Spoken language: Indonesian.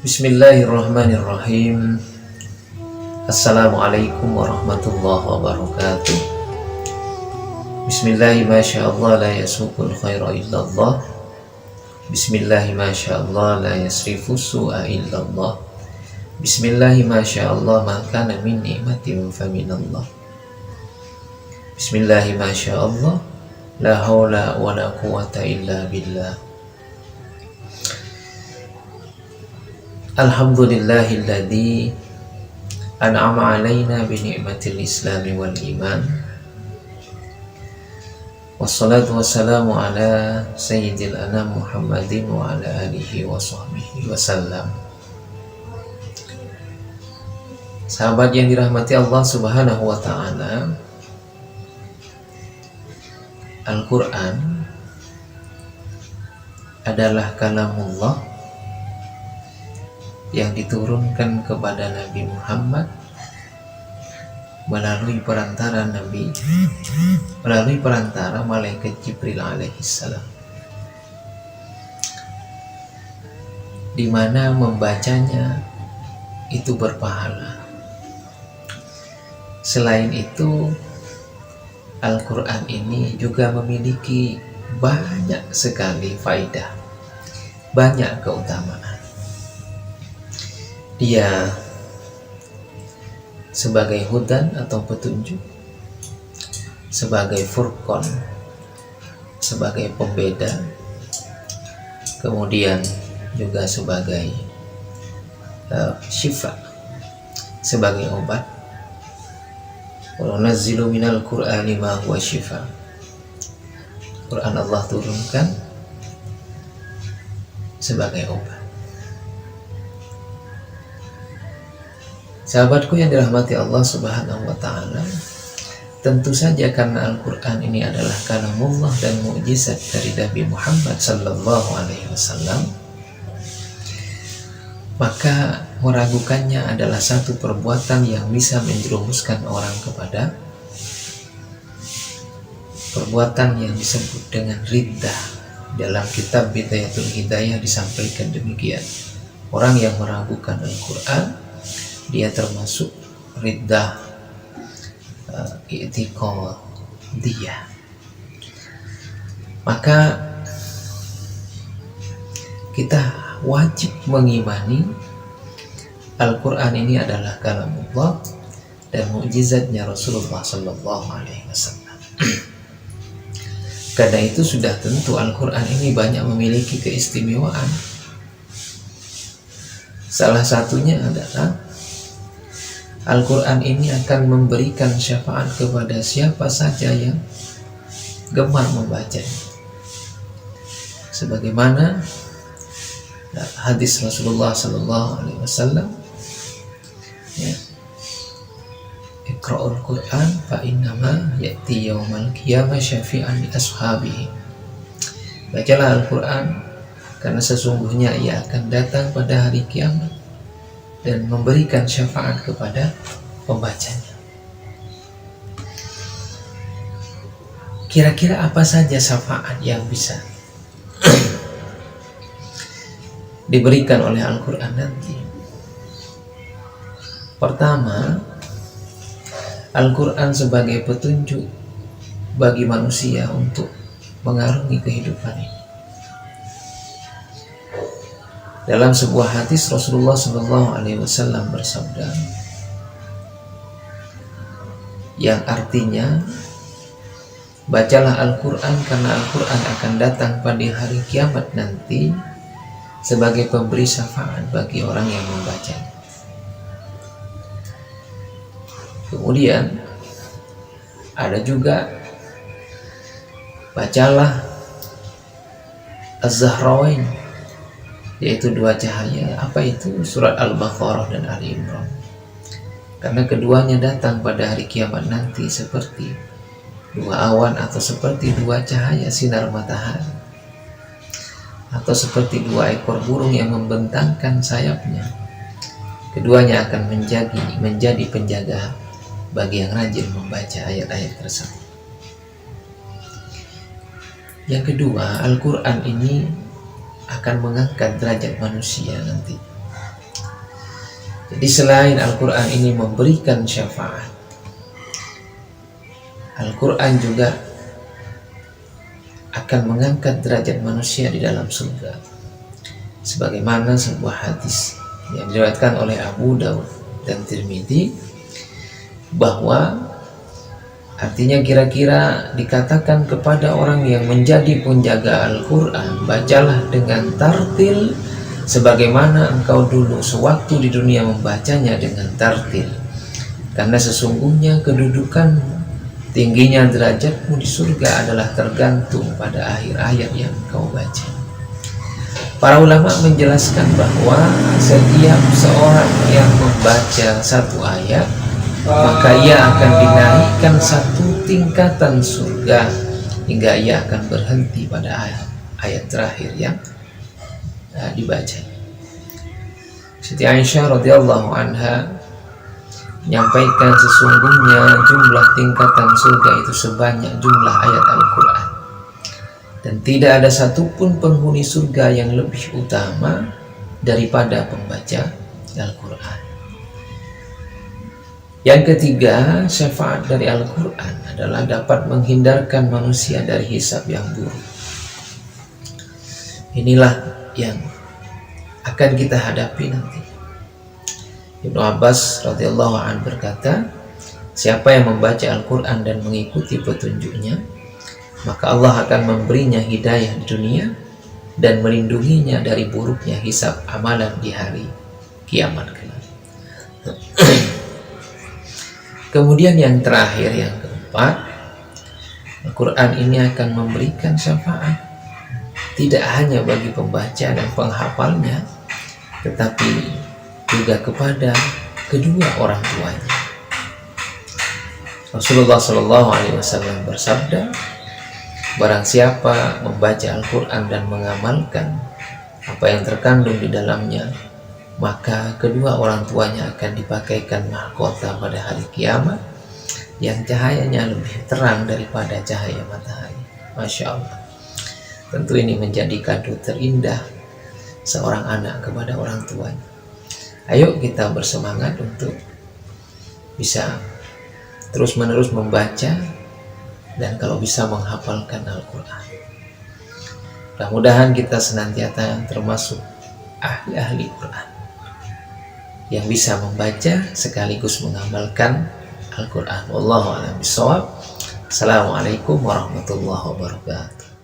Bismillahirrahmanirrahim. Assalamualaikum warahmatullahi wabarakatuh. Bismillahi masyaallah la yasuqul khaira illallah. Bismillahi masyaallah la yasrifu su'a illallah. Bismillahi masyaallah ma kana min ni'matin faminallah. Bismillahi masyaallah la haula wa la quwwata illa billah. Alhamdulillahilladzi an'ama alaina bi ni'matil islami wal iman. Wassalatu wassalamu ala sayyidil anam Muhammadin wa ala alihi wa sahbihi wasallam. Sahabat yang dirahmati Allah Subhanahu wa ta'ala, Al-Quran adalah kalamullah yang diturunkan kepada Nabi Muhammad melalui perantara malaikat Jibril alaihissalam, di mana membacanya itu berpahala. Selain itu, Al-Quran ini juga memiliki banyak sekali faidah, banyak keutamaan. Dia sebagai hudan atau petunjuk, sebagai furqan, sebagai pembeda, kemudian juga sebagai syifa, sebagai obat. Wa nunazzilu minal Qur'ani ma huwa syifa. Quran Allah turunkan sebagai obat. Sahabatku yang dirahmati Allah Subhanahu wa ta'ala, tentu saja karena Al-Quran ini adalah kalamullah dan mukjizat dari Nabi Muhammad sallallahu alaihi wasallam, maka meragukannya adalah satu perbuatan yang bisa menjerumuskan orang kepada perbuatan yang disebut dengan riddah. Dalam kitab Bidayatul Hidayah disampaikan demikian: orang yang meragukan Al-Quran, dia termasuk riddah i'tiqadiyah. Maka kita wajib mengimani Al-Quran ini adalah kalamullah dan mukjizatnya Rasulullah sallallahu alaihi wasallam. Karena itu sudah tentu Al-Quran ini banyak memiliki keistimewaan. Salah satunya adalah Al-Quran ini akan memberikan syafaat kepada siapa saja yang gemar membacanya. Sebagaimana hadis Rasulullah sallallahu alaihi wasallam, ya, Iqra'ul Quran fa innama ya'ti yaumal qiyamah syafi'an li ashabihi. Bacalah Al-Quran karena sesungguhnya ia akan datang pada hari kiamat dan memberikan syafaat kepada pembacanya. Kira-kira apa saja syafaat yang bisa diberikan oleh Al-Quran nanti? Pertama, Al-Quran sebagai petunjuk bagi manusia untuk mengarungi kehidupan ini. Dalam sebuah hadis Rasulullah sallallahu alaihi wasallam bersabda, yang artinya, bacalah Al-Quran karena Al-Quran akan datang pada hari kiamat nanti sebagai pemberi syafaat bagi orang yang membacanya. Kemudian ada juga, bacalah Az-Zahrawain, yaitu dua cahaya. Apa itu? Surat Al-Baqarah dan Ali Imran. Karena keduanya datang pada hari kiamat nanti seperti dua awan, atau seperti dua cahaya sinar matahari, atau seperti dua ekor burung yang membentangkan sayapnya. Keduanya akan menjadi penjaga bagi yang rajin membaca ayat-ayat tersebut. Yang kedua, Al-Quran ini akan mengangkat derajat manusia nanti. Jadi selain Al-Quran ini memberikan syafaat, Al-Quran juga akan mengangkat derajat manusia di dalam surga. Sebagaimana sebuah hadis yang diriwayatkan oleh Abu Daud dan Tirmidzi, bahwa artinya kira-kira dikatakan kepada orang yang menjadi penjaga Al-Quran, bacalah dengan tartil sebagaimana engkau dulu sewaktu di dunia membacanya dengan tartil, karena sesungguhnya kedudukan tingginya derajatmu di surga adalah tergantung pada akhir ayat yang engkau baca. Para ulama menjelaskan bahwa setiap seorang yang membaca satu ayat, maka ia akan dinaikkan satu tingkatan surga hingga ia akan berhenti pada ayat terakhir yang dibaca. Siti Aisyah radhiyallahu anha menyampaikan sesungguhnya jumlah tingkatan surga itu sebanyak jumlah ayat Al-Quran, dan tidak ada satupun penghuni surga yang lebih utama daripada pembaca Al-Quran. Yang ketiga, syafaat dari Al-Quran adalah dapat menghindarkan manusia dari hisab yang buruk. Inilah yang akan kita hadapi nanti. Ibnu Abbas radhiyallahu anhu berkata, siapa yang membaca Al-Quran dan mengikuti petunjuknya, maka Allah akan memberinya hidayah di dunia dan melindunginya dari buruknya hisab amalan di hari kiamat kelak. Kemudian yang terakhir, yang keempat, Al-Quran ini akan memberikan syafaat tidak hanya bagi pembaca dan penghafalnya, tetapi juga kepada kedua orang tuanya. Rasulullah SAW bersabda, barang siapa membaca Al-Quran dan mengamalkan apa yang terkandung di dalamnya, maka kedua orang tuanya akan dipakaikan mahkota pada hari kiamat yang cahayanya lebih terang daripada cahaya matahari. Masya Allah. Tentu ini menjadi kado terindah seorang anak kepada orang tuanya. Ayo kita bersemangat untuk bisa terus-menerus membaca dan kalau bisa menghafalkan Al-Quran. Mudah-mudahan kita senantiasa termasuk ahli-ahli Quran yang bisa membaca sekaligus mengamalkan Al-Quran. Wallahu a'lam bishawab. Assalamualaikum warahmatullahi wabarakatuh.